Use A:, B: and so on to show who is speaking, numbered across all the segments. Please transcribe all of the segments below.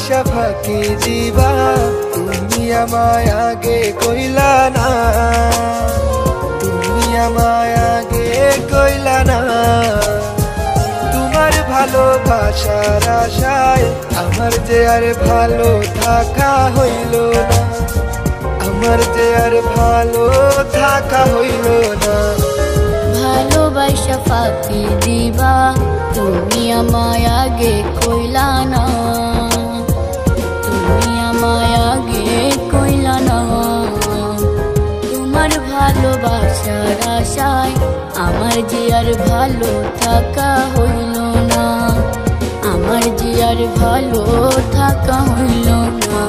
A: ভালোবাসা ফাঁকি দিবা, তুমি আমায় আগে কইলা না, তুমি আমায় আগে কইলা না। তোমার ভালোবাসার আশায় আমার যে আর ভালো থাকা হইল না, আমার যে আর ভালো থাকা হইল না।
B: ভালোবাসা ফাঁকি দিবা, তুমি আমায় আগে কইলা না, তুমি আমায় আগে কইলা না। তোমার ভালোবাসার আশায় আমার যে আর ভালো থাকা হইল না, আমার যে আর ভালো থাকা হইল না।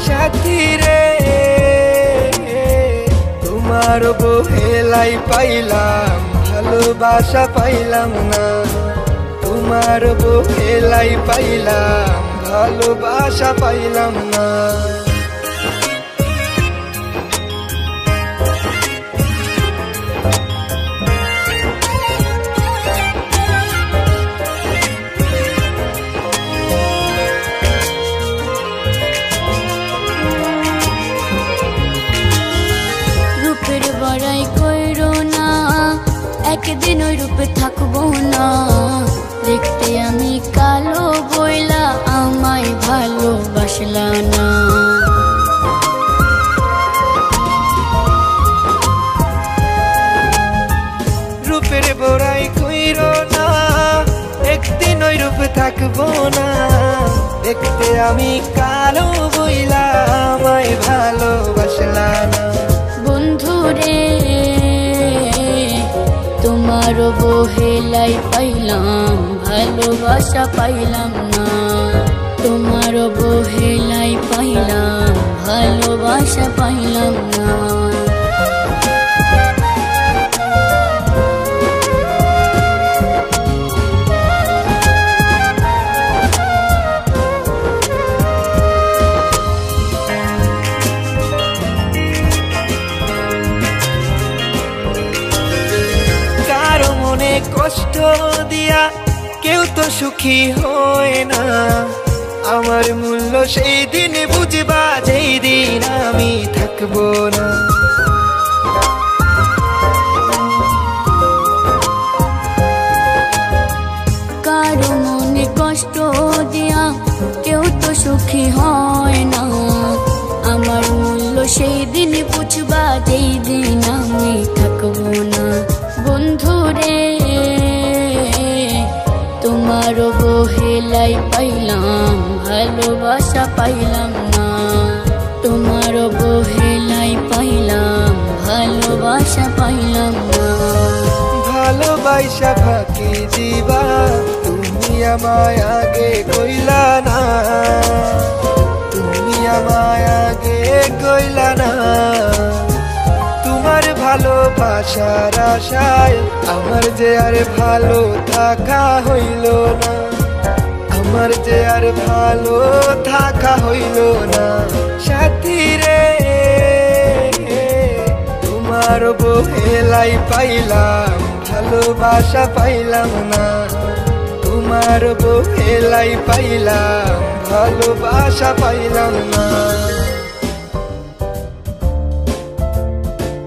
A: সাথী রে তোমার বহেলাই পাইলাম, ভালোবাসা পাইলাম না। তোমার বহেলাই পাইলাম, ভালোবাসা পাইলাম না।
B: রূপের বড়াই কইরো না, একদিন ওই রূপে থাকবো না। দেখতে আমি কালো বইলা আমায় ভালোবাসলা না।
A: রূপের বড়াই কইরো না, একদিন ওই রূপে থাকবো না। দেখতে আমি কালো বইলা আমায় ভালোবাসলা না।
B: বন্ধুরে তোমার বহেলাই পাইলাম, ভালোবাসা পাইলাম না। তোমার বহেলাই পাইলাম, ভালোবাসা পাইলাম না।
A: কষ্ট দিয়া কেউ তো সুখী হয় না, আমার মূল্য সেই দিন বুঝবা যেই দিন আমি থাকবো না।
B: কারো মনে কষ্ট দিয়া কেউ তো সুখী হয় না, আমার মূল্য সেই দিন বুঝবা যেই দিন আমি থাকবো না। বন্ধুরে তোমার বহেলাই পাইলাম, ভালোবাসা পাইলাম না। তোমার বহেলাই পাইলাম, ভালোবাসা পাইলাম না।
A: ভালোবাসা ফাঁকি দিবা, তুমি আমায় আগে কইলা না, তুমি আমায় আগে কইলা না। তোমার ভালোবাসার আশায় আমার যে আর ভালো থাকা হইল না, আমার যে আর ভালো থাকা হইল না। সাথী রে তোমার বহেলাই পাইলাম, ভালোবাসা পাইলাম না। তোমার বহেলাই পাইলাম, ভালোবাসা পাইলাম না।